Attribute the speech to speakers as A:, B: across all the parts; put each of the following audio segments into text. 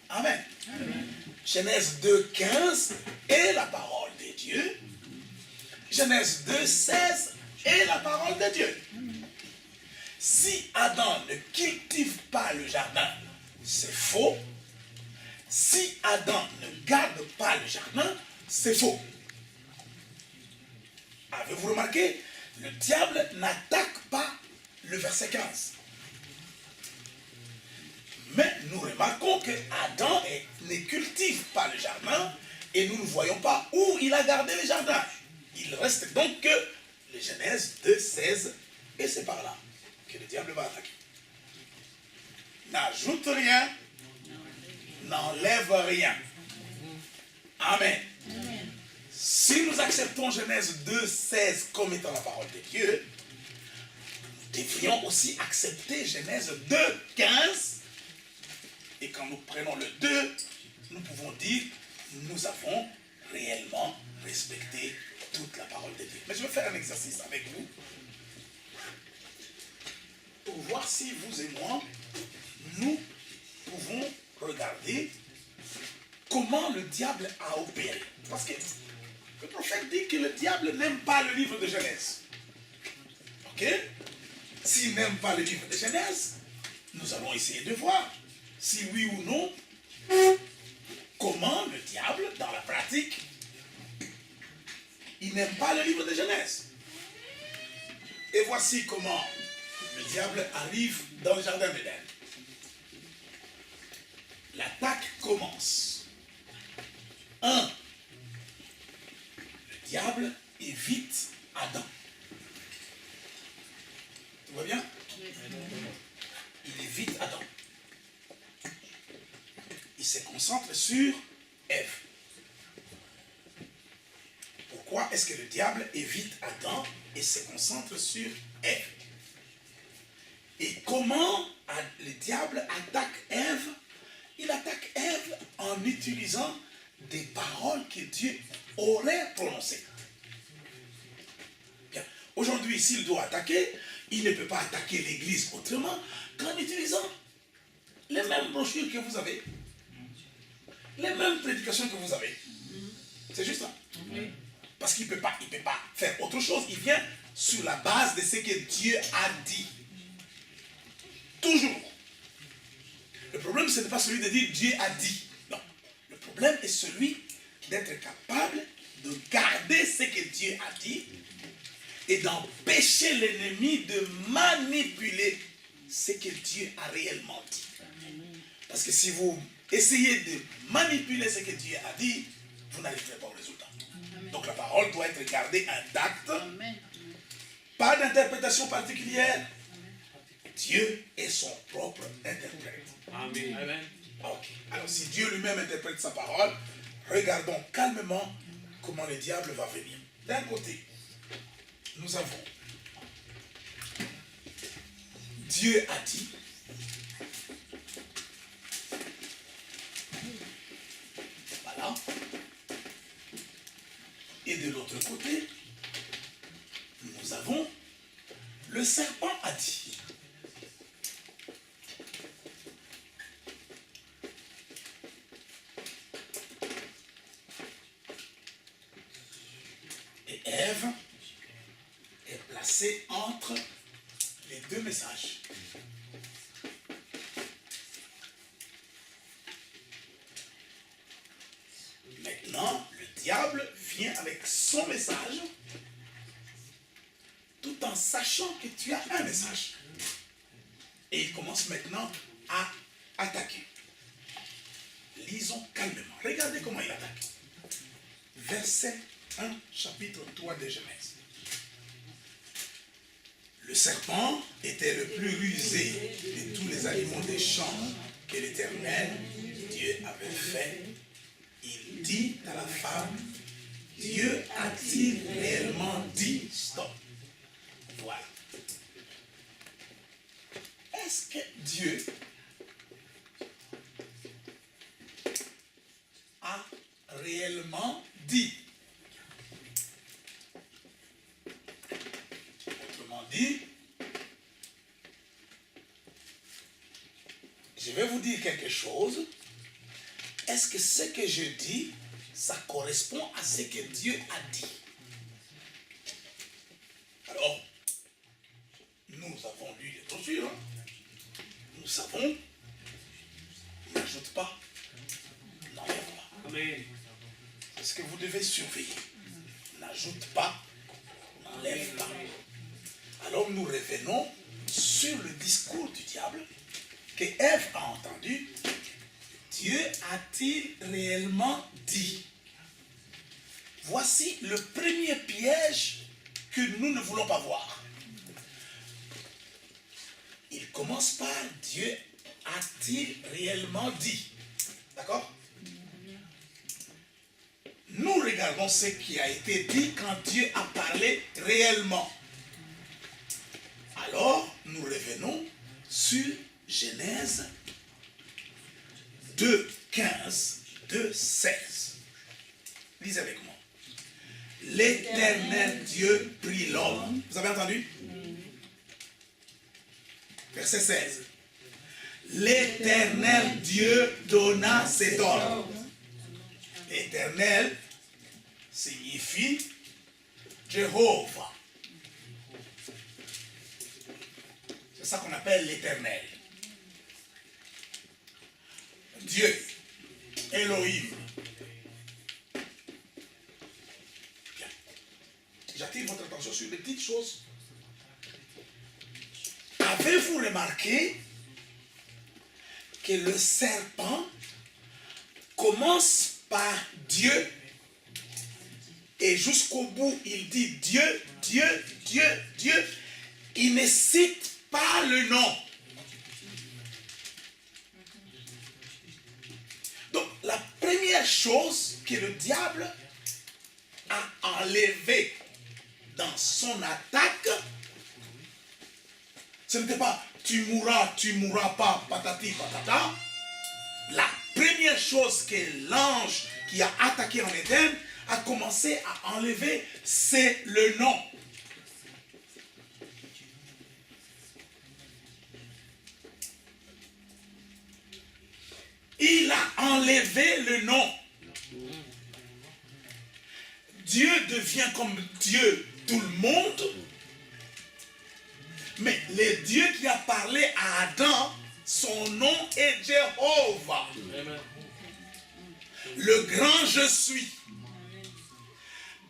A: Amen. Amen. Genèse 2,15 est la parole de Dieu. Genèse 2,16 est la parole de Dieu. Si Adam ne cultive pas le jardin, c'est faux. Si Adam ne garde pas le jardin, c'est faux. Avez-vous remarqué? Le diable n'attaque pas le verset 15. Mais nous remarquons que Adam ne cultive pas le jardin et nous ne voyons pas où il a gardé le jardin. Il reste donc que le Genèse 2,16 et c'est par là que le diable va attaquer. N'ajoute rien, n'enlève rien. Amen. Amen. Si nous acceptons Genèse 2,16 comme étant la parole de Dieu, nous devrions aussi accepter Genèse 2,15. Et quand nous prenons le 2, nous pouvons dire nous avons réellement respecté toute la parole de Dieu. Mais je vais faire un exercice avec vous pour voir si vous et moi, nous pouvons regarder comment le diable a opéré. Parce que le prophète dit que le diable n'aime pas le livre de Genèse. Ok? S'il n'aime pas le livre de Genèse, nous allons essayer de voir si oui ou non, comment le diable, dans la pratique, il n'aime pas le livre de Genèse. Et voici comment le diable arrive dans le jardin d'Éden. L'attaque commence. 1. Le diable évite Adam. Tout va bien? Il évite Adam. Il se concentre sur Ève. Pourquoi est-ce que le diable évite Adam et se concentre sur Ève? Et comment le diable attaque Ève? Il attaque Ève en utilisant des paroles que Dieu aurait prononcées. Bien. Aujourd'hui, s'il doit attaquer, il ne peut pas attaquer l'Église autrement qu'en utilisant les mêmes brochures que vous avez. Les mêmes prédications que vous avez. C'est juste ça. Parce qu'il ne peut pas faire autre chose. Il vient sur la base de ce que Dieu a dit. Toujours. Le problème, ce n'est pas celui de dire Dieu a dit. Non. Le problème est celui d'être capable de garder ce que Dieu a dit et d'empêcher l'ennemi de manipuler ce que Dieu a réellement dit. Parce que si vous essayez de manipuler ce que Dieu a dit, vous n'arriverez pas au résultat. Donc la parole doit être gardée intacte. Pas d'interprétation particulière. Dieu est son propre interprète. Amen. Ok. Alors si Dieu lui-même interprète sa parole, regardons calmement comment le diable va venir. D'un côté, nous avons Dieu a dit. Voilà. Et de l'autre côté, nous avons le serpent a dit. Et Ève est placée entre les deux messages. Maintenant, le diable vient avec son message tout en sachant que tu as un message. Et il commence maintenant à attaquer. Lisons calmement. Regardez comment il attaque. Verset 1, chapitre 3 de Genèse. Le serpent était le plus rusé de tous les animaux des champs que l'Éternel, Dieu, avait fait. Il dit à la femme, Dieu a-t-il réellement dit stop? Voilà. Est-ce que Dieu a réellement dit? Autrement dit, je vais vous dire quelque chose est-ce que ce que je dis, ça correspond à ce que Dieu a dit? Alors, nous avons lu les brochures. Nous savons, n'ajoute pas, n'enlève pas.
B: Amen.
A: C'est ce que vous devez surveiller. N'ajoute pas, n'enlève pas. Alors nous revenons sur le discours du diable que Ève a entendu. Dieu a-t-il réellement dit? Voici le premier piège que nous ne voulons pas voir. Il commence par Dieu a-t-il réellement dit? D'accord? Nous regardons ce qui a été dit quand Dieu a parlé réellement. Alors, nous revenons sur Genèse 2:15, 2:16. Lisez avec moi. L'Éternel Dieu prit l'homme. Vous avez entendu? Verset 16. L'Éternel Dieu donna cet ordre. L'Éternel signifie Jéhovah. C'est ça qu'on appelle l'Éternel. Dieu, Elohim. Bien. J'attire votre attention sur des petites choses. Avez-vous remarqué que le serpent commence par Dieu et jusqu'au bout il dit Dieu, Dieu, Dieu, Dieu. Il ne cite pas le nom. Donc la première chose que le diable a enlevée dans son attaque, ce n'était pas tu mourras pas, patati patata. La première chose que l'ange qui a attaqué en Éden a commencé à enlever, c'est le nom. Il a enlevé le nom. Dieu devient comme Dieu tout le monde. Mais le Dieu qui a parlé à Adam, son nom est Jéhovah. Le grand je suis.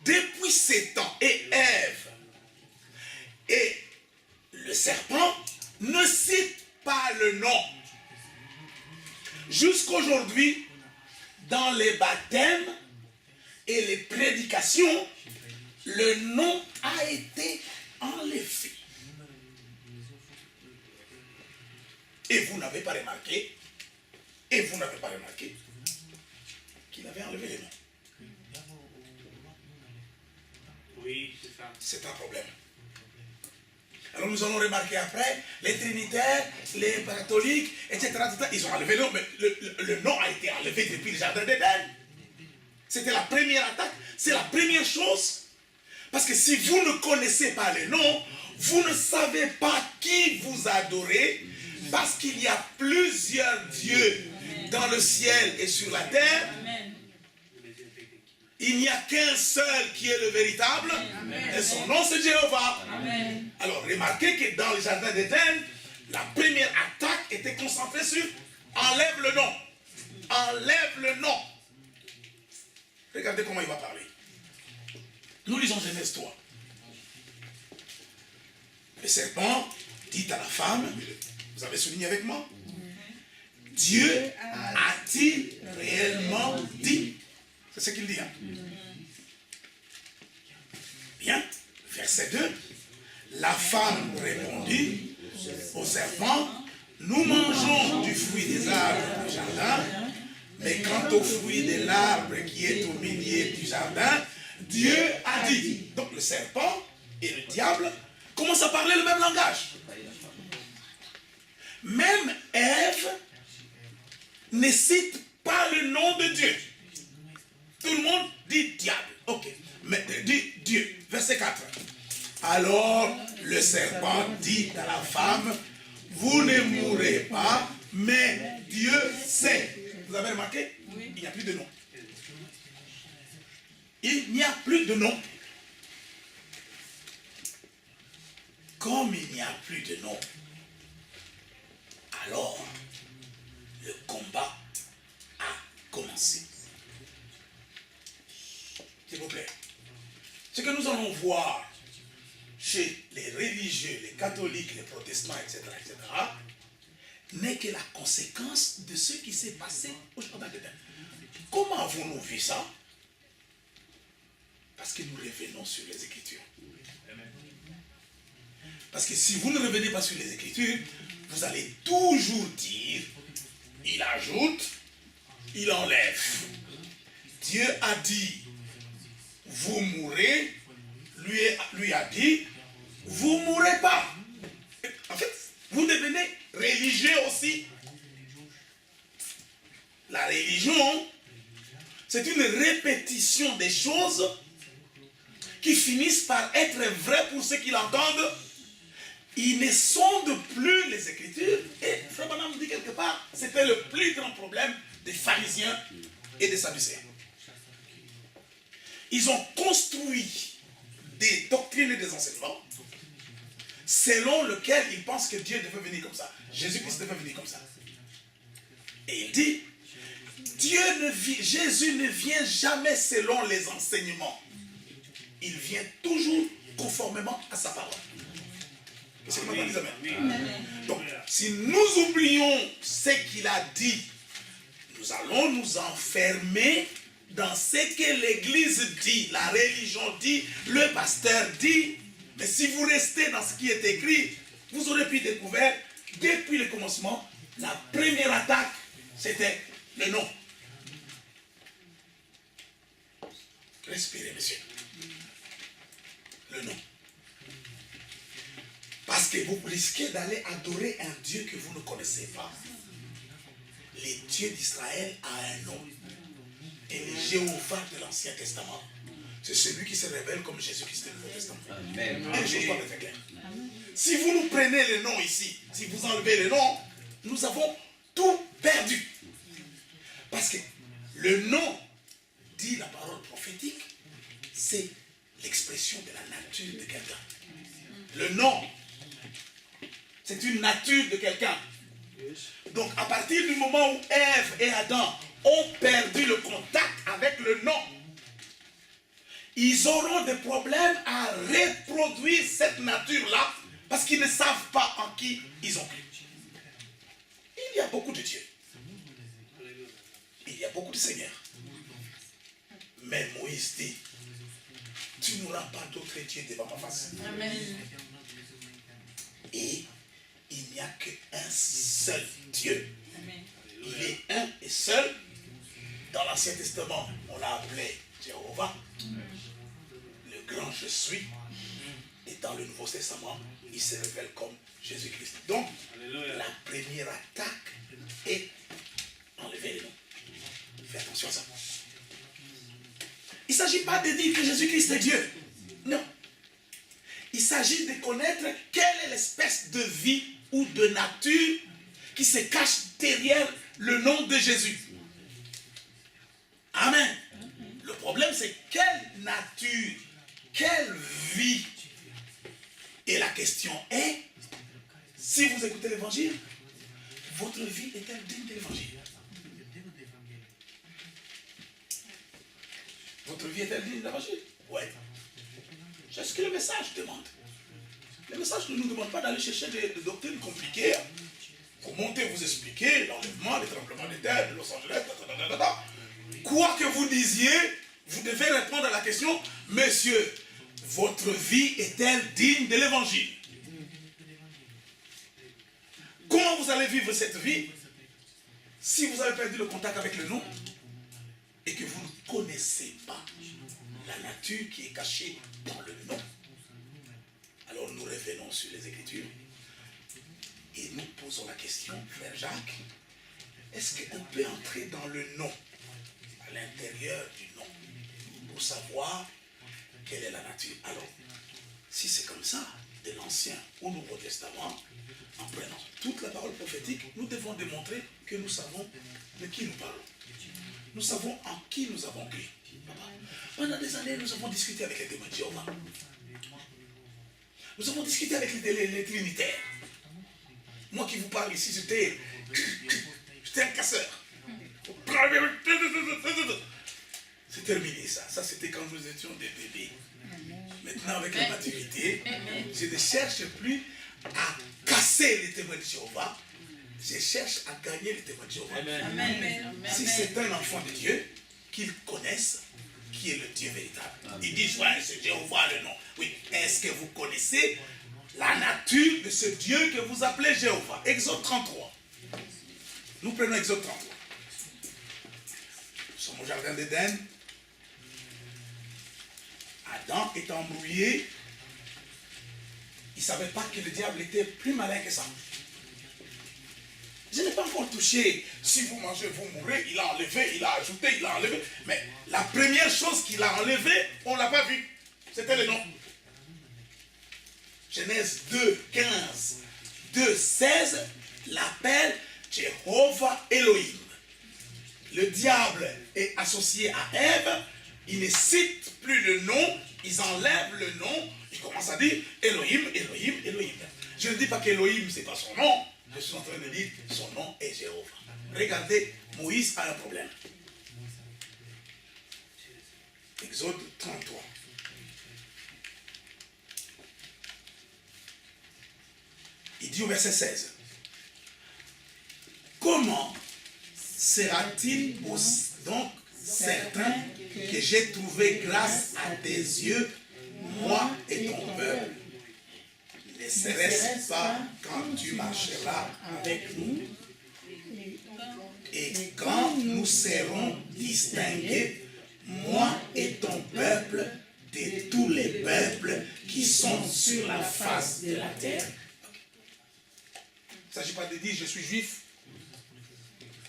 A: Depuis ces temps, et Ève et le serpent ne citent pas le nom. Jusqu'aujourd'hui, dans les baptêmes et les prédications, le nom a été enlevé. Et vous n'avez pas remarqué, qu'il avait enlevé les noms.
B: Oui, c'est ça.
A: C'est un problème. Alors nous allons remarquer après, les trinitaires, les catholiques, etc., ils ont enlevé le nom, mais le nom a été enlevé depuis le jardin d'Éden. C'était la première attaque, c'est la première chose. Parce que si vous ne connaissez pas le nom, vous ne savez pas qui vous adorez, parce qu'il y a plusieurs dieux dans le ciel et sur la terre. Il n'y a qu'un seul qui est le véritable, et son nom c'est Jéhovah. Amen. Alors remarquez que dans le jardin d'Éden, la première attaque était concentrée sur enlève le nom. Enlève le nom. Regardez comment il va parler. Nous lisons Genèse 3. Le serpent dit à la femme, vous avez souligné avec moi, Dieu a-t-il réellement dit? C'est ce qu'il dit. Hein? Bien. Verset 2. La femme répondit au serpent, nous mangeons du fruit des arbres du jardin, mais quant au fruit de l'arbre qui est au milieu du jardin, Dieu a dit. Donc le serpent et le diable commencent à parler le même langage. Même Ève ne cite pas le nom de Dieu. Tout le monde dit diable. Ok. Mais dit Dieu. Verset 4. Alors le serpent dit à la femme, vous ne mourrez pas, mais Dieu sait. Vous avez remarqué? Il n'y a plus de nom. Il n'y a plus de nom. Comme il n'y a plus de nom, alors le combat a commencé. S'il vous plaît. Ce que nous allons voir chez les religieux, les catholiques, les protestants, etc., n'est que la conséquence de ce qui s'est passé au jardin d'Éden. Comment avons-nous vu ça? Parce que nous revenons sur les Écritures. Parce que si vous ne revenez pas sur les Écritures, vous allez toujours dire, il ajoute, il enlève. Dieu a dit, vous mourrez, lui a dit, vous ne mourrez pas. En fait, vous devenez religieux aussi. La religion, c'est une répétition des choses qui finissent par être vraies pour ceux qui l'entendent. Ils ne sondent plus les Écritures. Et Frère Branham dit quelque part, c'était le plus grand problème des pharisiens et des sadducéens. Ils ont construit des doctrines et des enseignements selon lesquels ils pensent que Dieu devait venir comme ça. Jésus-Christ devait venir comme ça. Et il dit, Jésus ne vient jamais selon les enseignements. Il vient toujours conformément à sa parole. C'est comment on dit amen. Donc, si nous oublions ce qu'il a dit, nous allons nous enfermer dans ce que l'Église dit, la religion dit, le pasteur dit. Mais si vous restez dans ce qui est écrit, vous aurez pu découvrir, depuis le commencement, la première attaque, c'était le nom. Respirez, monsieur. Le nom. Parce que vous risquez d'aller adorer un Dieu que vous ne connaissez pas. Le Dieu d'Israël a un nom. Et le Jéhovah de l'Ancien Testament, c'est celui qui se révèle comme Jésus-Christ du Nouveau Testament. Amen. Et les choses doivent être claires. Si vous nous prenez le nom ici, si vous enlevez le nom, nous avons tout perdu. Parce que le nom, dit la parole prophétique, c'est l'expression de la nature de quelqu'un. Le nom, c'est une nature de quelqu'un. Donc à partir du moment où Ève et Adam ont perdu le contact avec le nom, ils auront des problèmes à reproduire cette nature-là parce qu'ils ne savent pas en qui ils ont cru. Il y a beaucoup de dieux. Il y a beaucoup de seigneurs. Mais Moïse dit, tu n'auras pas d'autres dieux devant ma face. Amen. Et il n'y a qu'un seul Dieu. Amen. Il est un et seul. Dans l'Ancien Testament, on l'a appelé Jéhovah, le grand je suis. Et dans le Nouveau Testament, il se révèle comme Jésus-Christ. Donc, la première attaque est enlever les noms. Fais attention à ça. Il ne s'agit pas de dire que Jésus-Christ est Dieu. Non. Il s'agit de connaître quelle est l'espèce de vie ou de nature qui se cache derrière le nom de Jésus. Amen. Le problème, c'est quelle nature, quelle vie. Et la question est, si vous écoutez l'évangile, votre vie est-elle digne de l'évangile? Votre vie est-elle digne de l'évangile? Oui. C'est ce que le message demande. Le message ne nous demande pas d'aller chercher des doctrines compliquées pour monter, vous expliquer l'enlèvement, les tremblements de terre de Los Angeles, Quoi que vous disiez, vous devez répondre à la question, monsieur, votre vie est-elle digne de l'évangile? Comment vous allez vivre cette vie si vous avez perdu le contact avec le nom et que vous ne connaissez pas la nature qui est cachée dans le nom? Alors nous revenons sur les Écritures et nous posons la question, frère Jacques, est-ce qu'on peut entrer dans le nom, à l'intérieur du nom, pour savoir quelle est la nature? Alors, si c'est comme ça, de l'Ancien au Nouveau Testament, en prenant toute la parole prophétique, nous devons démontrer que nous savons de qui nous parlons. nous savons en qui nous avons cru. Pendant des années, nous avons discuté avec les témoins de Jéhovah. Nous avons discuté avec les trinitaires. Moi qui vous parle ici, j'étais un casseur. C'est terminé ça. Ça c'était quand nous étions des bébés. Maintenant avec la maturité, je ne cherche plus à casser les témoins de Jéhovah. Je cherche à gagner les témoins de Jéhovah. Si c'est un enfant de Dieu, qu'ils connaissent qui est le Dieu véritable. Ils disent, ouais, c'est Jéhovah le nom. Oui, est-ce que vous connaissez la nature de ce Dieu que vous appelez Jéhovah? Exode 33. Nous prenons Exode 33. Nous sommes au jardin d'Éden. Adam est embrouillé. Il ne savait pas que le diable était plus malin que ça. Je n'ai pas encore touché. Si vous mangez, vous mourrez. Il a enlevé, il a ajouté, il a enlevé. Mais la première chose qu'il a enlevée, on ne l'a pas vue. C'était le nom. Genèse 2, 15, 2, 16 l'appelle Jéhovah Elohim. Le diable est associé à Ève. Ils ne citent plus le nom. Ils enlèvent le nom. Ils commencent à dire Elohim, Elohim, Elohim. Je ne dis pas qu'Elohim, ce n'est pas son nom. Je suis en train de dire son nom est Jéhovah. Regardez, Moïse a un problème. Exode 33. Il dit au verset 16. Comment sera-t-il donc certain que j'ai trouvé grâce à tes yeux, moi et ton peuple? Ne serait-ce pas quand tu marcheras avec nous et quand nous serons distingués, moi et ton peuple, de tous les peuples qui sont sur la face de la terre? Il ne s'agit pas de dire je suis juif,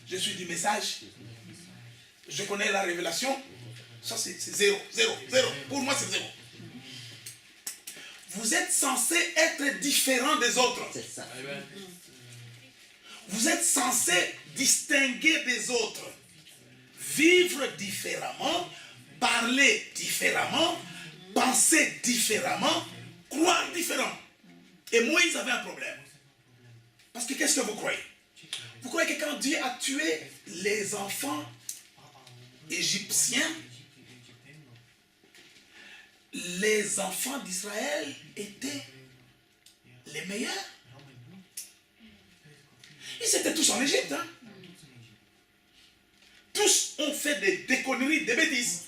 A: je suis du message, je connais la révélation. Ça c'est zéro, zéro, zéro. Pour moi c'est zéro. Vous êtes censé être différent des autres. C'est ça. Vous êtes censé distinguer des autres. Vivre différemment, parler différemment, penser différemment, croire différemment. Et Moïse avait un problème. Parce que qu'est-ce que vous croyez? Vous croyez que quand Dieu a tué les enfants égyptiens, les enfants d'Israël étaient les meilleurs? Ils étaient tous en Égypte. Hein? Tous ont fait des conneries, des bêtises.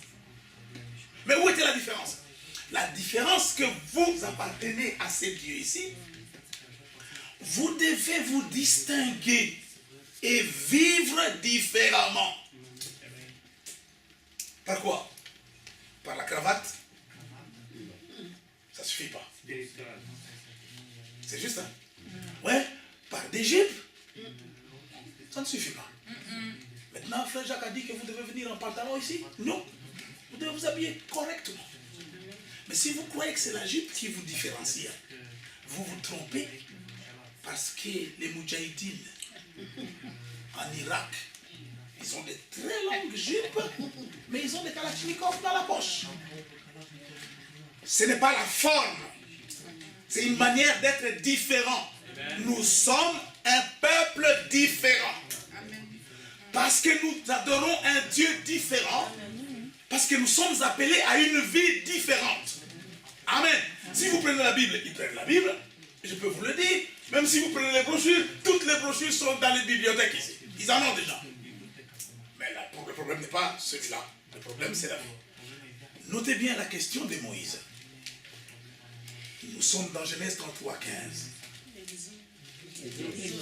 A: Mais où était la différence? La différence que vous appartenez à ces dieux ici, vous devez vous distinguer et vivre différemment. Par quoi? Par la cravate? Ça ne suffit pas. C'est juste, hein? Ouais, par des jupes? Ça ne suffit pas. Maintenant, frère Jacques a dit que vous devez venir en pantalon ici? Non. Vous devez vous habiller correctement. Mais si vous croyez que c'est la jupe qui vous différencie, vous vous trompez. Parce que les Moudjahidines en Irak, ils ont de très longues jupes, mais ils ont des kalachnikovs dans la poche. Ce n'est pas la forme, c'est une manière d'être différent. Nous sommes un peuple différent. Parce que nous adorons un Dieu différent, parce que nous sommes appelés à une vie différente. Amen. Si vous prenez la Bible, ils prennent la Bible, je peux vous le dire. Même si vous prenez les brochures, toutes les brochures sont dans les bibliothèques ici. Ils en ont déjà. Mais là, le problème n'est pas celui-là. Le problème, c'est la vie. Notez bien la question de Moïse. Nous sommes dans Genèse 33, 15.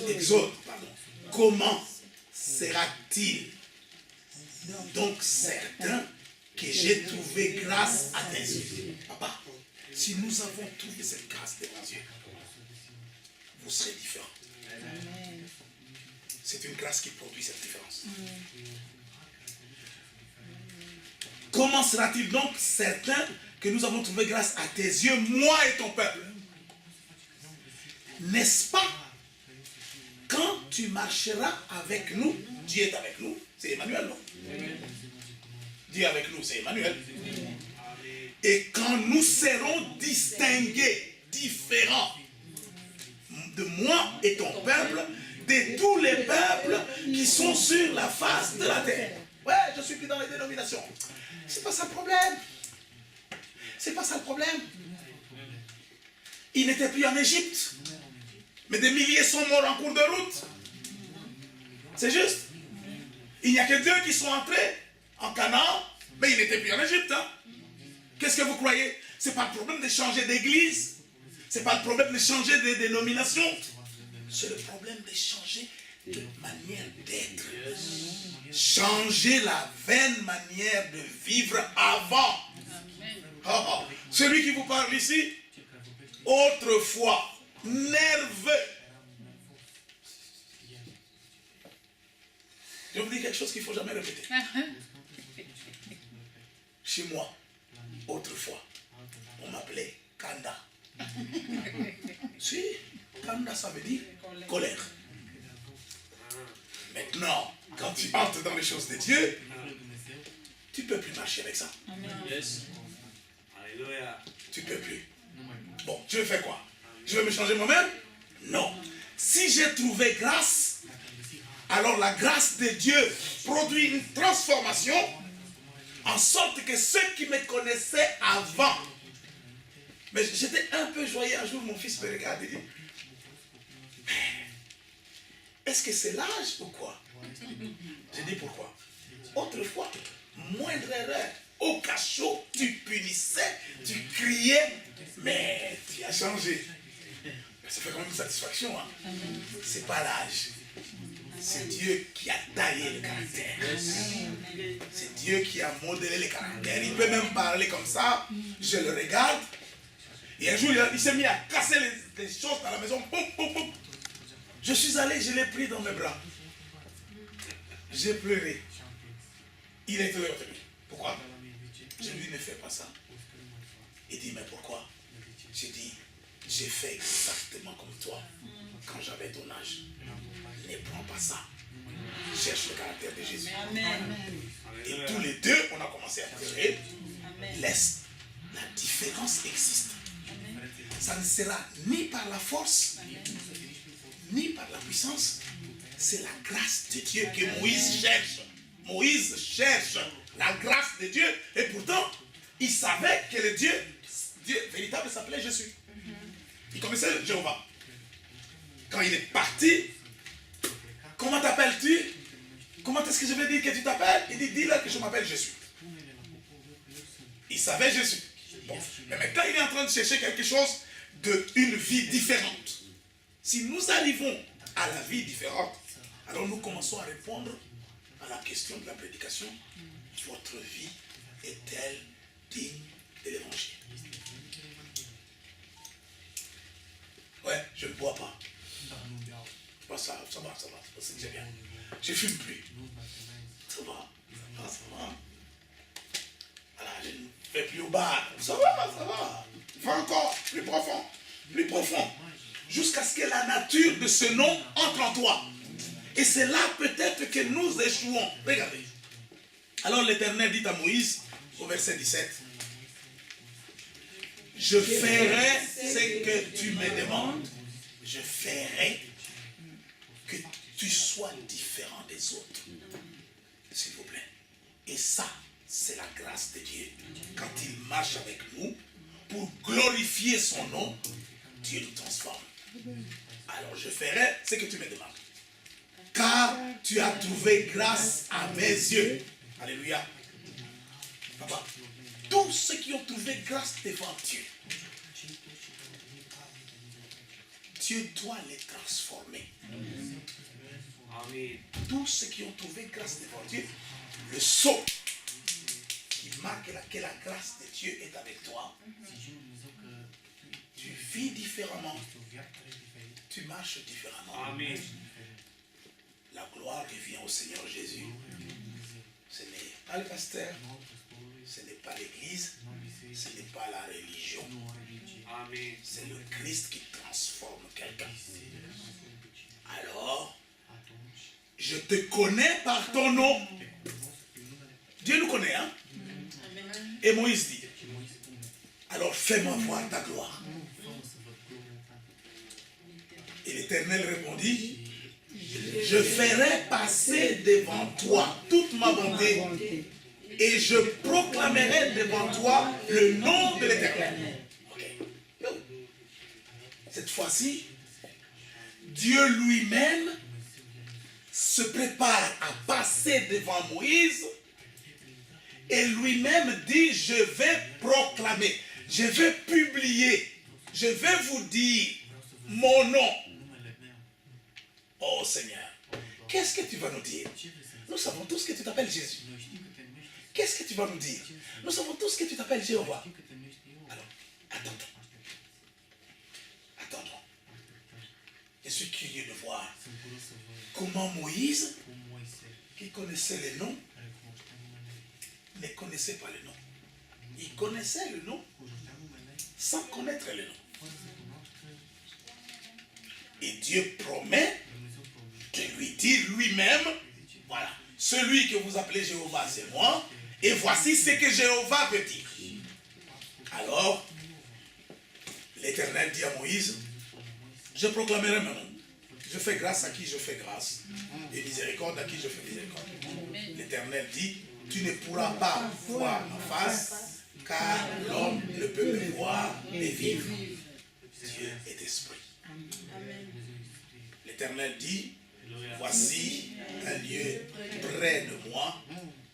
A: Exode, pardon. Comment sera-t-il donc certain que j'ai trouvé grâce à tes yeux? Papa, si nous avons trouvé cette grâce devant Dieu, vous serez différents. C'est une grâce qui produit cette différence. Comment sera-t-il donc certain que nous avons trouvé grâce à tes yeux, moi et ton peuple? N'est-ce pas quand tu marcheras avec nous, Dieu est avec nous, C'est Emmanuel, non?
B: Amen.
A: Dis avec nous, c'est Emmanuel.
B: Amen.
A: Et quand nous serons distingués, différents de moi et ton peuple, de tous les peuples qui sont sur la face de la terre. Ouais, je suis plus dans les dénominations. C'est pas ça le problème. C'est pas ça le problème. Il n'était plus en Égypte. Mais des milliers sont morts en cours de route. C'est juste. Il n'y a que deux qui sont entrés en Canaan, mais ils n'étaient plus en Égypte. Hein? Qu'est-ce que vous croyez? Ce n'est pas le problème de changer d'église. Ce n'est pas le problème de changer de dénomination. C'est le problème de changer de manière d'être. Changer la vaine manière de vivre avant. Oh. Celui qui vous parle ici, autrefois, nerveux. Je vous dis quelque chose qu'il ne faut jamais répéter. Chez moi, autrefois, on m'appelait Kanda. Si, Kanda, ça veut dire colère. Maintenant, quand tu entres dans les choses de Dieu, tu ne peux plus marcher avec ça.
B: Yes. Alléluia.
A: Tu ne peux plus. Bon, je vais faire quoi? Je vais me changer moi-même? Non. Si j'ai trouvé grâce, alors la grâce de Dieu produit une transformation en sorte que ceux qui me connaissaient avant, mais j'étais un peu joyeux. Un jour, mon fils me regarde et dit, est-ce que c'est l'âge ou quoi? J'ai dit pourquoi? Autrefois, moindre erreur, au cachot, tu punissais, tu criais, mais tu as changé. Ça fait quand même une satisfaction. Hein? C'est pas l'âge. C'est Dieu qui a taillé le caractère. C'est Dieu qui a modelé le caractère. Il peut même parler comme ça. Je le regarde. Et un jour, il s'est mis à casser les choses dans la maison. Boum, boum, boum. Je suis allé, je l'ai pris dans mes bras. J'ai pleuré. Il est heureux. Pourquoi? Je lui ai dit, ne fais pas ça. Il dit, mais pourquoi? J'ai dit, j'ai fait exactement comme toi quand j'avais ton âge. Ne prends pas ça. Cherche le caractère de Jésus.
C: Amen.
A: Et tous les deux, on a commencé à pleurer. Laisse, la différence existe. Ça ne sera ni par la force, ni par la puissance. C'est la grâce de Dieu que Moïse cherche. Moïse cherche la grâce de Dieu. Et pourtant, il savait que le Dieu véritable s'appelait Jésus. Il connaissait Jéhovah. Quand il est parti, comment t'appelles-tu? Comment est-ce que je vais dire que tu t'appelles? Il dit, dis-leur que je m'appelle Jésus. Il savait Jésus. Bon. Mais maintenant, il est en train de chercher quelque chose d'une vie différente. Si nous arrivons à la vie différente, alors nous commençons à répondre à la question de la prédication. Votre vie est-elle digne de l'évangile? Ouais, je ne bois pas. Bah, ça va, c'est bien. Je ne fume plus. Ça va. Voilà, je ne vais plus au bar. Ça va. Va encore, plus profond. Jusqu'à ce que la nature de ce nom entre en toi. Et c'est là peut-être que nous échouons. Regardez. Alors l'Éternel dit à Moïse, au verset 17, je ferai ce que tu me demandes. Je ferai que tu sois différent des autres. S'il vous plaît. Et ça, c'est la grâce de Dieu. Quand il marche avec nous, pour glorifier son nom, Dieu nous transforme. Alors je ferai ce que tu me demandes. Car tu as trouvé grâce à mes yeux. Alléluia. Papa, tous ceux qui ont trouvé grâce devant Dieu, Dieu doit les transformer.
B: Amen.
A: Tous ceux qui ont trouvé grâce devant Dieu, le sceau qui marque que la grâce de Dieu est avec toi. Tu vis différemment. Tu marches différemment.
B: Amen.
A: La gloire revient au Seigneur Jésus. Ce n'est pas le pasteur, ce n'est pas l'église, ce n'est pas la religion.
B: Amen.
A: C'est le Christ qui transforme quelqu'un. Alors, je te connais par ton nom. Dieu nous connaît, hein? Et Moïse dit, alors fais-moi voir ta gloire. Et l'Éternel répondit, je ferai passer devant toi toute ma bonté et je proclamerai devant toi le nom de l'Éternel. Okay. Cette fois-ci, Dieu lui-même se prépare à passer devant Moïse et lui-même dit, je vais proclamer, je vais publier, je vais vous dire mon nom. Oh Seigneur, qu'est-ce que tu vas nous dire? Nous savons tous que tu t'appelles Jésus. Qu'est-ce que tu vas nous dire? Nous savons tous que tu t'appelles Jéhovah. Alors, attendons. Attendons. Je suis curieux de voir comment Moïse, qui connaissait les noms, ne connaissait pas le nom. Il connaissait le nom sans connaître le nom. Et Dieu promet de lui dire lui-même, voilà, celui que vous appelez Jéhovah, c'est moi, et voici ce que Jéhovah peut dire. Alors, l'Éternel dit à Moïse, je proclamerai mon nom. Je fais grâce à qui je fais grâce, et miséricorde à qui je fais miséricorde. L'Éternel dit, tu ne pourras pas voir ma face, car l'homme ne peut me voir et vivre. Dieu est esprit. L'Éternel dit, voici un lieu près de moi,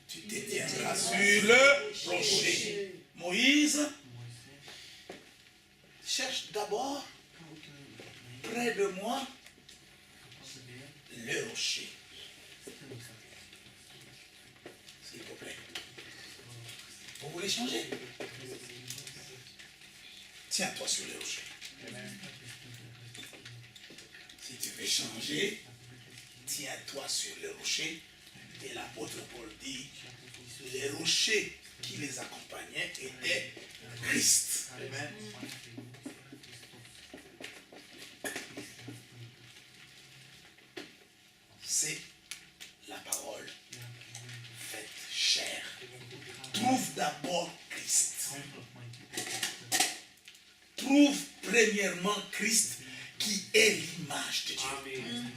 A: tu te tiendras sur le rocher. Moïse cherche d'abord près de moi le rocher. S'il vous plaît. Vous voulez changer? Tiens-toi sur le rocher. Si tu veux changer, tiens-toi sur le rocher. Et l'apôtre Paul dit, les rochers qui les accompagnaient étaient Christ. Amen. C'est la parole faite chair. Trouve d'abord Christ. Trouve premièrement Christ qui est l'image de Dieu. Amen.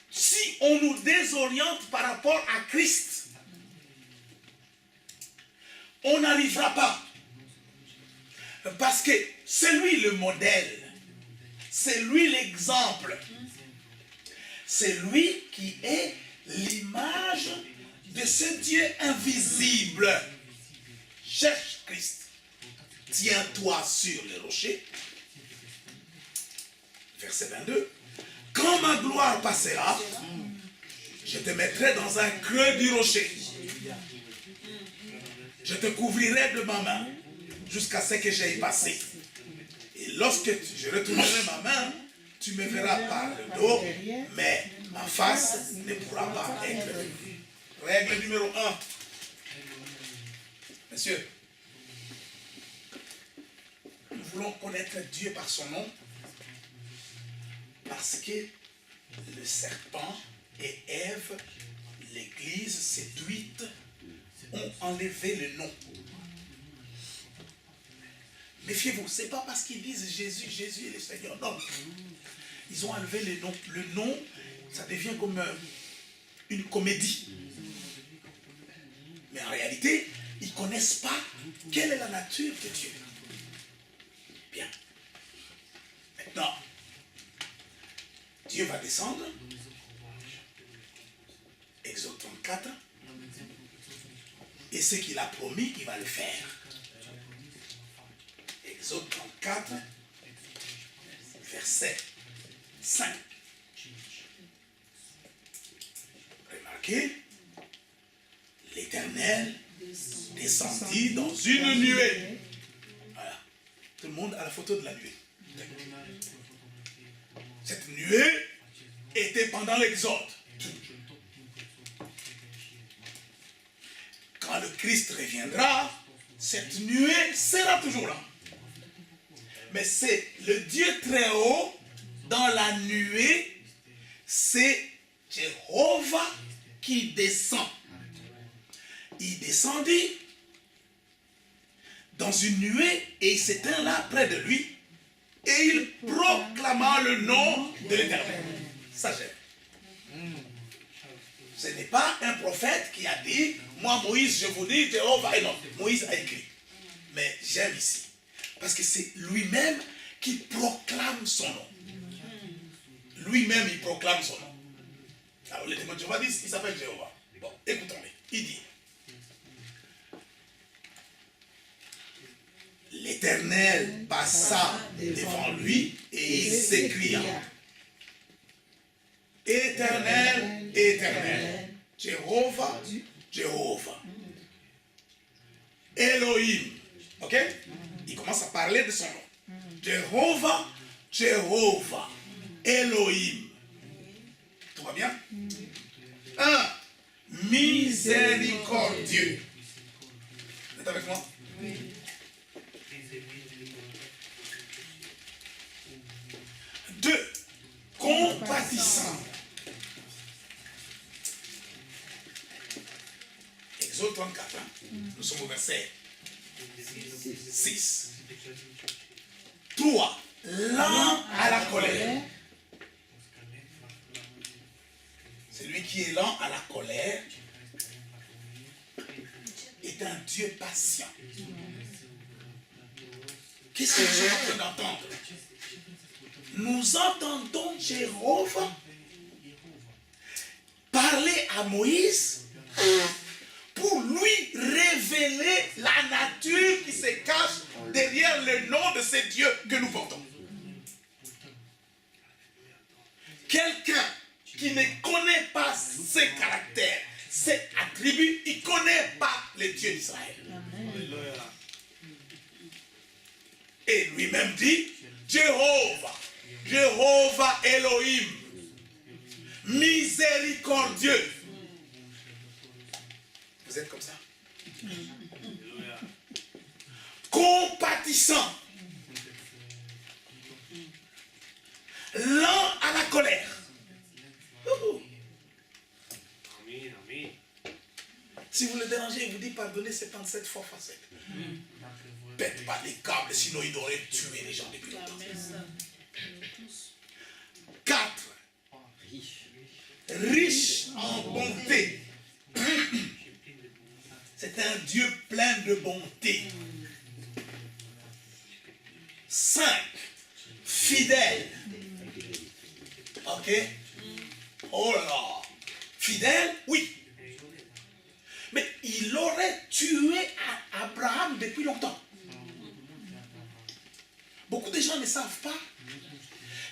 A: Si on nous désoriente par rapport à Christ, on n'arrivera pas. Parce que c'est lui le modèle. C'est lui l'exemple. C'est lui qui est l'image de ce Dieu invisible. Cherche Christ. Tiens-toi sur le rocher. Verset 22. Quand ma gloire passera, je te mettrai dans un creux du rocher. Je te couvrirai de ma main jusqu'à ce que j'aille passer. Et lorsque je retournerai ma main, tu me verras par le dos, mais ma face ne pourra pas être vue. Règle numéro 1. Messieurs, nous voulons connaître Dieu par son nom, parce que le serpent et Ève, l'église séduite, ont enlevé le nom. Méfiez-vous, ce n'est pas parce qu'ils disent Jésus, Jésus est le Seigneur. Non. Ils ont enlevé le nom. Le nom, ça devient comme une comédie. Mais en réalité, ils ne connaissent pas quelle est la nature de Dieu. Bien. Maintenant, Dieu va descendre. Exode 34. Et ce qu'il a promis, il va le faire. Exode 34, verset 5. Remarquez, l'Éternel descendit dans une nuée. Voilà. Tout le monde a la photo de la nuée. Cette nuée était pendant l'Exode. Quand le Christ reviendra, cette nuée sera toujours là. Mais c'est le Dieu très haut dans la nuée, c'est Jéhovah qui descend. Il descendit dans une nuée et il s'éteint là près de lui et il proclama le nom de l'Éternel. Ça j'aime. Ce n'est pas un prophète qui a dit, moi Moïse je vous dis Jéhovah. Et non, Moïse a écrit. Mais j'aime ici. Parce que c'est lui-même qui proclame son nom. Lui-même il proclame son nom. Alors les témoins de Jéhovah disent, il s'appelle Jéhovah. Bon, écoutons-le. Il dit, l'Éternel passa devant lui et il s'écria, Éternel, Éternel, Jéhovah, Jéhovah, Elohim. Ok? Il commence à parler de son nom. Jéhovah, Jéhovah, Elohim. Tout va bien? Un, miséricordieux. Vous êtes avec moi? Oui. 2, compatissant. Exode 34, nous sommes au verset 6. 3, lent à la colère. Celui qui est lent à la colère est un Dieu patient. Qu'est-ce que nous sommes en train d'entendre? Nous entendons Jéhovah parler à Moïse pour lui révéler la nature qui se cache derrière le nom de ce Dieu que nous portons. Quelqu'un qui ne connaît pas ses caractères, ses attributs, il ne connaît pas le Dieu d'Israël. Et lui-même dit, Jéhovah, Jéhovah Elohim, miséricordieux. Vous êtes comme ça? Compatissant, lent à la colère. Si vous le dérangez, il vous dit pardonnez 77 fois facile. Pète pas les câbles, sinon il aurait tué les gens depuis longtemps. 4. Riche en bonté. C'est un Dieu plein de bonté. 5. Fidèle. Ok? Oh là. Fidèle, oui. Mais il aurait tué Abraham depuis longtemps. Beaucoup de gens ne savent pas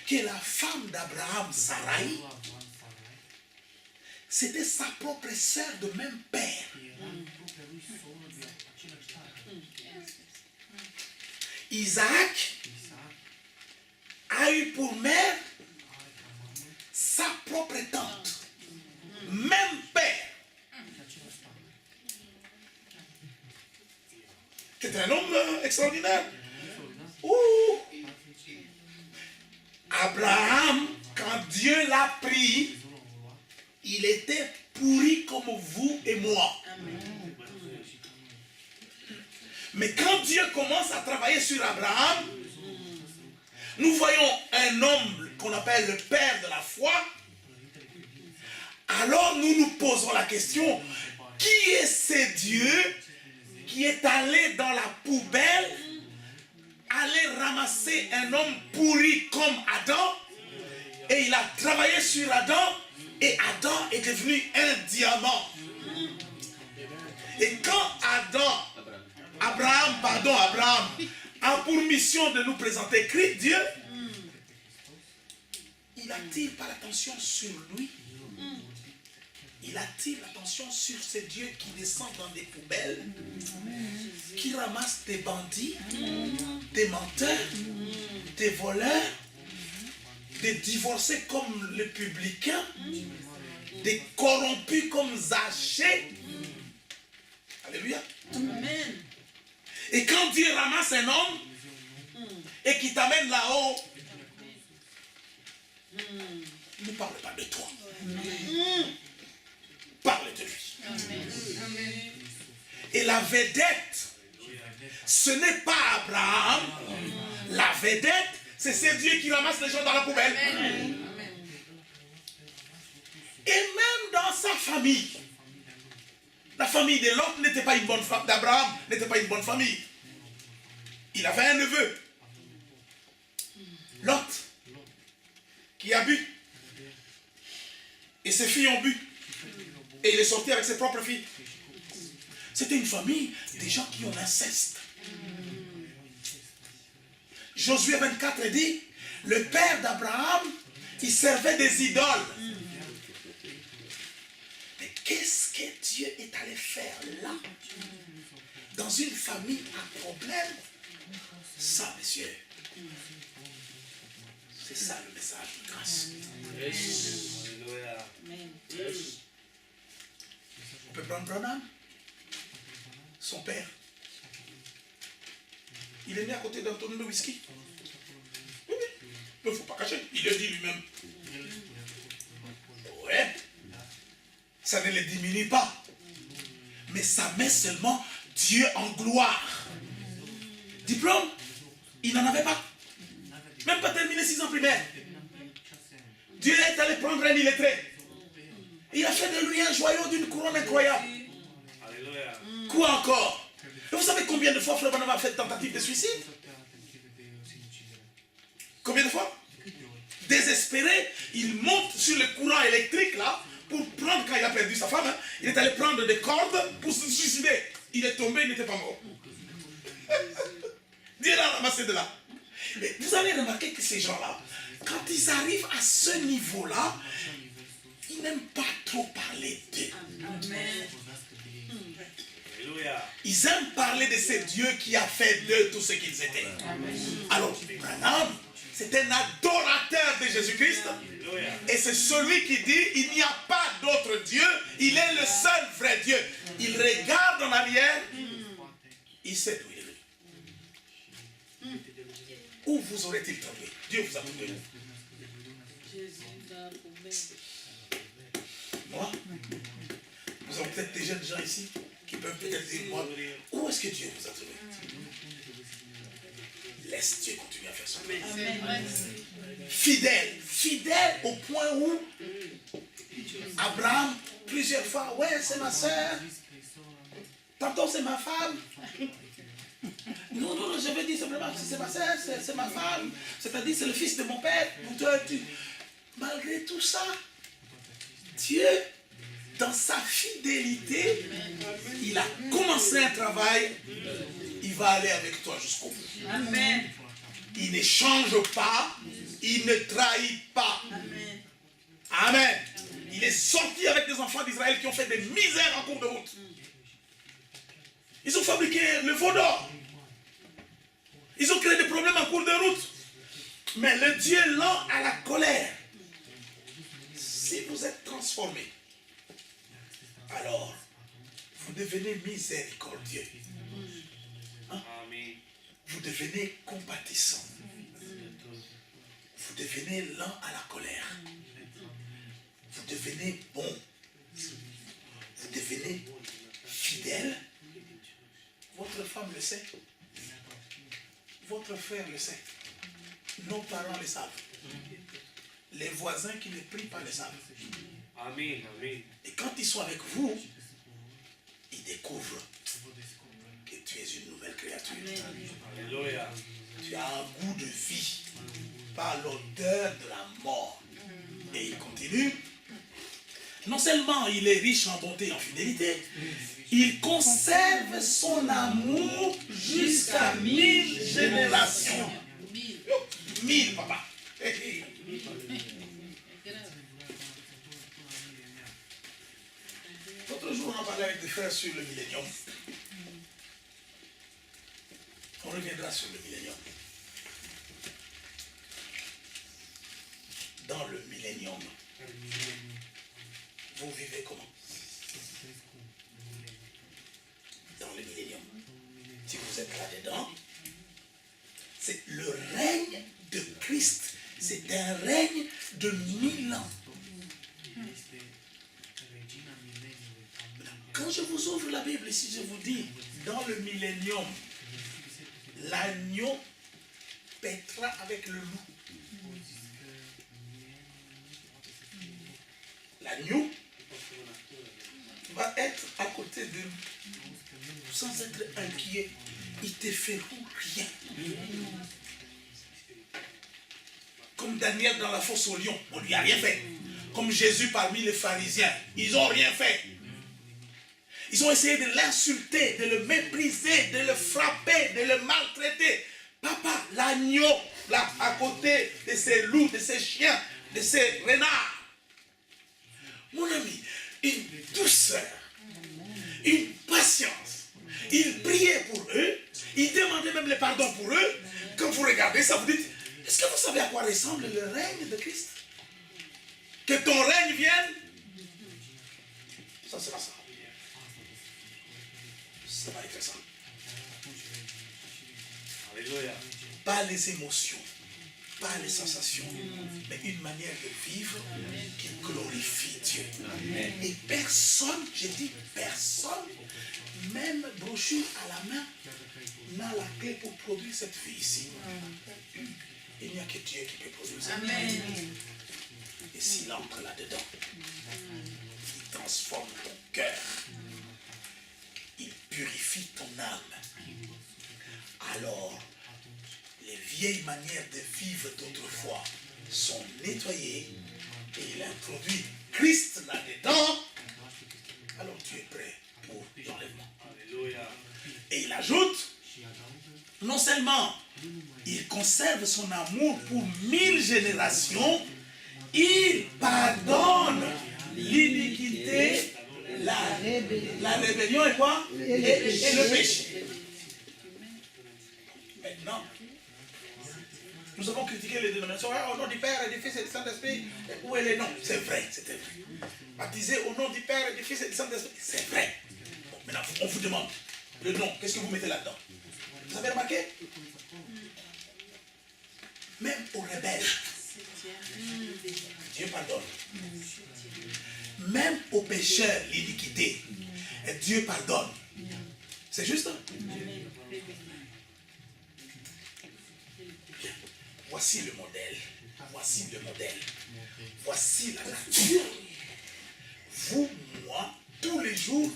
A: que la femme d'Abraham, Sarai, c'était sa propre sœur de même père. Isaac a eu pour mère sa propre tante, même père. C'est un homme extraordinaire. Ouh. Abraham, quand Dieu l'a pris, il était pourri comme vous et moi. Mais quand Dieu commence à travailler sur Abraham, nous voyons un homme qu'on appelle le père de la foi. Alors nous nous posons la question, qui est ce Dieu qui est allé dans la poubelle, aller ramasser un homme pourri comme Adam, et il a travaillé sur Adam, et Adam est devenu un diamant. Et quand Abraham a pour mission de nous présenter Christ, Dieu, il attire pas l'attention sur lui. Il attire l'attention sur ce Dieu qui descend dans des poubelles, qui ramasse des bandits, des menteurs, des voleurs, des divorcés comme les publicains, des corrompus comme Zachée. Alléluia. Amen. Et quand Dieu ramasse un homme et qui t'amène là-haut, il ne parle pas de toi. Parle de lui. Et la vedette, ce n'est pas Abraham. La vedette, c'est ce Dieu qui ramasse les gens dans la poubelle. Et même dans sa famille, la famille de Lot n'était pas une bonne famille, d'Abraham n'était pas une bonne famille. Il avait un neveu, Lot, qui a bu. Et ses filles ont bu. Et il est sorti avec ses propres filles. C'était une famille des gens qui ont l'inceste. Josué 24 dit, le père d'Abraham, il servait des idoles. Mais qu'est-ce que Dieu est allé faire là? Dans une famille à problème? Ça, messieurs, c'est ça le message de grâce. On peut prendre Branham, son père. Il est né à côté d'un tonneau de whisky. Oui, oui. Il ne faut pas cacher. Il le dit lui-même. Ouais. Ça ne le diminue pas. Mais ça met seulement Dieu en gloire. Diplôme, il n'en avait pas. Même pas terminé 6 ans primaire. Dieu est allé prendre un illettré. Il a fait de lui un joyau d'une couronne incroyable. Alléluia. Quoi encore? Et vous savez combien de fois Frère Branham a fait tentative de suicide? Combien de fois? Désespéré, il monte sur le courant électrique là, pour prendre, quand il a perdu sa femme, hein, il est allé prendre des cordes pour se suicider. Il est tombé, il n'était pas mort. Dieu l'a ramassé de là. Mais vous avez remarqué que ces gens-là, quand ils arrivent à ce niveau-là, ils n'aiment pas trop parler d'eux. Amen. Ils aiment parler de ce Dieu qui a fait d'eux tout ce qu'ils étaient. Amen. Alors, Branham, c'est un adorateur de Jésus-Christ. Et c'est celui qui dit, il n'y a pas d'autre Dieu, il est le seul vrai Dieu. Il regarde en arrière, il sait d'où il est venu. Où vous aurait-il trouvé? Dieu vous a trouvé. Moi, nous avons peut-être des jeunes gens ici qui peuvent peut-être dire, moi, où est-ce que Dieu vous a trouvé? Laisse Dieu continuer à faire son travail. Fidèle, fidèle au point où Abraham, plusieurs fois, ouais, c'est ma soeur, tantôt c'est ma femme. Non, non, je veux dire simplement que c'est ma soeur, c'est ma femme, c'est-à-dire c'est le fils de mon père. Malgré tout ça, Dieu, dans sa fidélité, il a commencé un travail, il va aller avec toi jusqu'au bout. Amen. Il ne change pas, il ne trahit pas. Amen. Amen. Il est sorti avec des enfants d'Israël qui ont fait des misères en cours de route. Ils ont fabriqué le veau d'or. Ils ont créé des problèmes en cours de route. Mais le Dieu lent à la colère, si vous êtes transformé, alors vous devenez miséricordieux. Hein? Vous devenez compatissant. Vous devenez lent à la colère. Vous devenez bon. Vous devenez fidèle. Votre femme le sait. Votre frère le sait. Nos parents le savent. Les voisins qui ne prient pas le savent.
B: Amen.
A: Et quand ils sont avec vous, ils découvrent que tu es une nouvelle créature. Alléluia. Tu as un goût de vie, pas l'odeur de la mort. Et il continue. Non seulement il est riche en bonté et en fidélité, il conserve son amour jusqu'à 1000 générations. 1000, papa. L'autre jour, on a parlé avec des frères sur le millénium. On reviendra sur le millénium. Dans le millénium, vous vivez comment? Dans le millénium. Si vous êtes là-dedans, c'est le règne de Christ. C'est un règne de 1000 ans. Quand je vous ouvre la Bible ici, je vous dis, dans le millénium, l'agneau paîtra avec le loup. L'agneau va être à côté de nous, sans être inquiet. Ils ne te feront rien. Comme Daniel dans la fosse au lion, on ne lui a rien fait. Comme Jésus parmi les pharisiens, ils n'ont rien fait. Ils ont essayé de l'insulter, de le mépriser, de le frapper, de le maltraiter. Papa, l'agneau, là, à côté de ces loups, de ces chiens, de ces renards. Mon ami, une douceur, une patience. Il priait pour eux, il demandait même le pardon pour eux. Quand vous regardez ça, vous dites, est-ce que vous savez à quoi ressemble le règne de Christ? Que ton règne vienne. Ça sera ça. Ça va être ça.
B: Alléluia.
A: Pas les émotions, pas les sensations, mais une manière de vivre qui glorifie Dieu. Et personne, j'ai dit personne, même brochure à la main, n'a la clé pour produire cette vie ici. Il n'y a que Dieu qui peut produire ça. Et s'il entre là-dedans, il transforme ton cœur. Il purifie ton âme. Alors, les vieilles manières de vivre d'autrefois sont nettoyées et il introduit Christ là-dedans. Alors tu es prêt pour l'enlèvement.
B: Alléluia.
A: Et il ajoute, non seulement il conserve son amour pour 1000 générations, il pardonne l'iniquité, la rébellion et quoi? Et le péché. Maintenant, nous avons critiqué les dénominations. Au nom du Père et du Fils et du Saint-Esprit, où est le nom? C'est vrai, c'était vrai. Baptisé au nom du Père et du Fils et du Saint-Esprit, c'est vrai. Bon, maintenant, on vous demande le nom. Qu'est-ce que vous mettez là-dedans? Vous avez remarqué? Même aux rebelles, Dieu pardonne. Même aux pécheurs, l'iniquité, Dieu pardonne. C'est juste? Voici le modèle. Voici le modèle. Voici la nature. Vous, moi, tous les jours,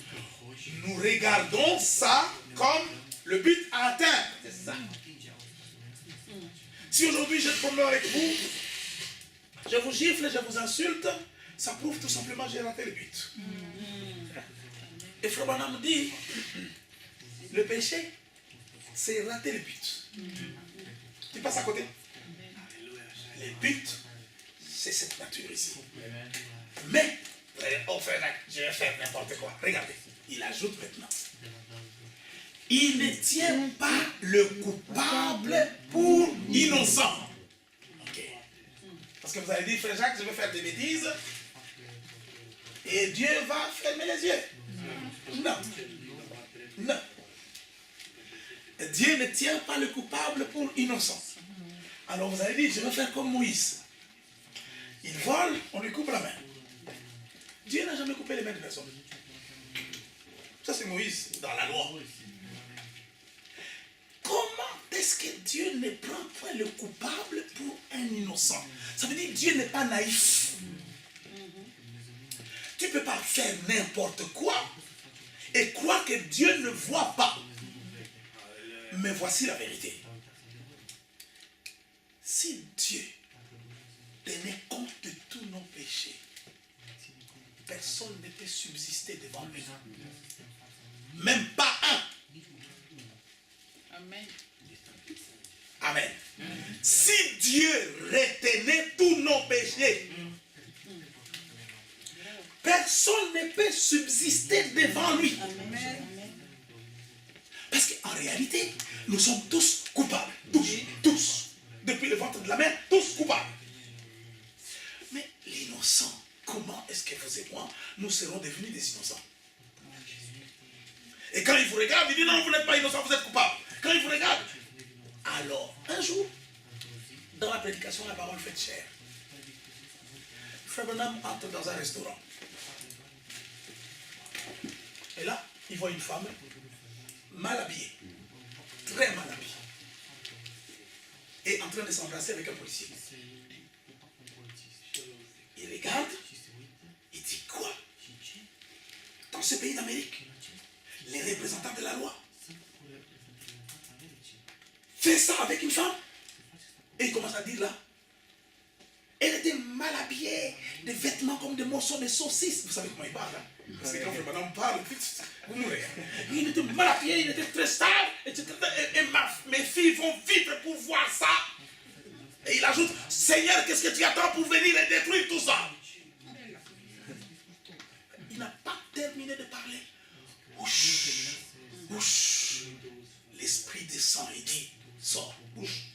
A: nous regardons ça comme le but à atteindre. C'est ça. Si aujourd'hui je promets avec vous, je vous gifle, je vous insulte, ça prouve tout simplement que j'ai raté le but. Et Frère Branham dit, le péché, c'est rater le but. Tu passes à côté. Le but, c'est cette nature ici. Mais, je vais faire n'importe quoi. Regardez, il ajoute maintenant. Il ne tient pas le coupable pour innocent. Ok. Parce que vous avez dit, Frère Jacques, je vais faire des bêtises. Et Dieu va fermer les yeux. Non. Non. Dieu ne tient pas le coupable pour innocent. Alors vous avez dit, je vais faire comme Moïse. Il vole, on lui coupe la main. Dieu n'a jamais coupé les mains de personne. Ça c'est Moïse dans la loi. Comment est-ce que Dieu ne prend pas le coupable pour un innocent? Ça veut dire que Dieu n'est pas naïf. Tu ne peux pas faire n'importe quoi et croire que Dieu ne voit pas. Mais voici la vérité. Si Dieu tenait compte de tous nos péchés, personne ne peut subsister devant lui. Même pas un.
C: Amen.
A: Amen. Si Dieu retenait tous nos péchés, personne ne peut subsister devant lui.
C: Amen.
A: Parce qu'en réalité, nous sommes tous coupables. Tous. Depuis le ventre de la mère, tous coupables. Mais l'innocent, comment est-ce que vous et moi, nous serons devenus des innocents? Et quand il vous regarde, il dit non, vous n'êtes pas innocent, vous êtes coupable. Quand il vous regarde, alors, un jour, dans la prédication, la parole fait chair. Frère Branham entre dans un restaurant. Et là, il voit une femme mal habillée, très mal habillée, et en train de s'embrasser avec un policier. Il regarde, il dit quoi? Dans ce pays d'Amérique, les représentants de la loi font ça avec une femme. Et il commence à dire là, elle était mal habillée, des vêtements comme des morceaux de saucisses. Vous savez comment il parle, hein? Parce que quand madame parle, vous mourrez. Il était mal habillé, il était très sale, etc. Et mes filles vont vite pour voir ça. Et il ajoute, Seigneur, qu'est-ce que tu attends pour venir et détruire tout ça? Il n'a pas terminé de parler. Ouch, ouch. L'esprit descend et dit, sors, bouge.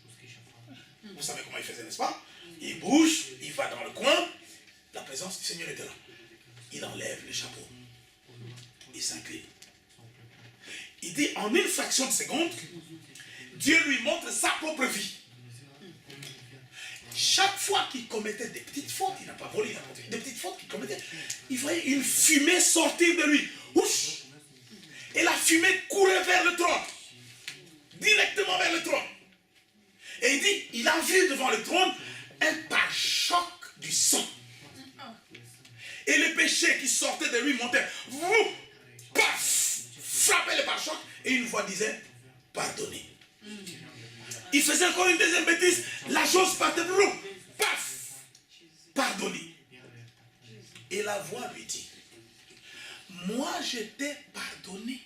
A: Vous savez comment il faisait, n'est-ce pas? Il bouge, il va dans le coin. La présence du Seigneur était là. Il enlève le chapeau. Il s'incline. Il dit, en une fraction de seconde, Dieu lui montre sa propre vie. Chaque fois qu'il commettait des petites fautes, il n'a pas volé, il n'a pas fait des petites fautes qu'il commettait, il voyait une fumée sortir de lui. Ouch! Et la fumée courait vers le trône. Directement vers le trône. Et il dit, il a vu devant le trône un pare-choc du sang. Et le péché qui sortait de lui montait. Paf! Frappait le pare-choc. Et une voix disait, pardonnez. Il faisait encore une deuxième bêtise. La chose partait de l'eau. Paf! Pardonnez. Et la voix lui dit, moi je t'ai pardonné.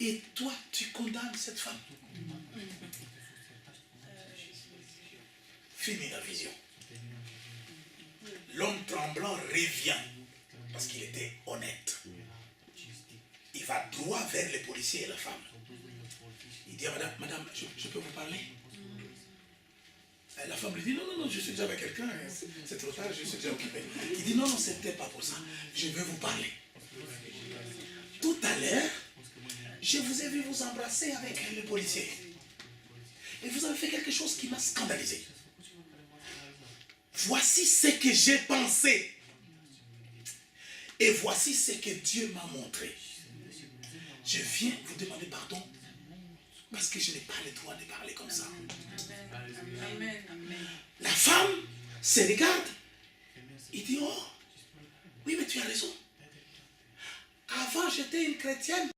A: Et toi tu condamnes cette femme. Fini la vision. L'homme tremblant revient parce qu'il était honnête. Il va droit vers les policiers et la femme. Il dit à madame, je peux vous parler? La femme lui dit, non, je suis déjà avec quelqu'un, c'est trop tard, je suis déjà occupé. Il dit, non, c'était pas pour ça, je veux vous parler. Tout à l'heure, je vous ai vu vous embrasser avec le policier. Et vous avez fait quelque chose qui m'a scandalisé. Voici ce que j'ai pensé. Et voici ce que Dieu m'a montré. Je viens vous demander pardon parce que je n'ai pas le droit de parler comme ça. Amen. La femme se regarde. Il dit, oh, oui, mais tu as raison. Avant, j'étais une chrétienne.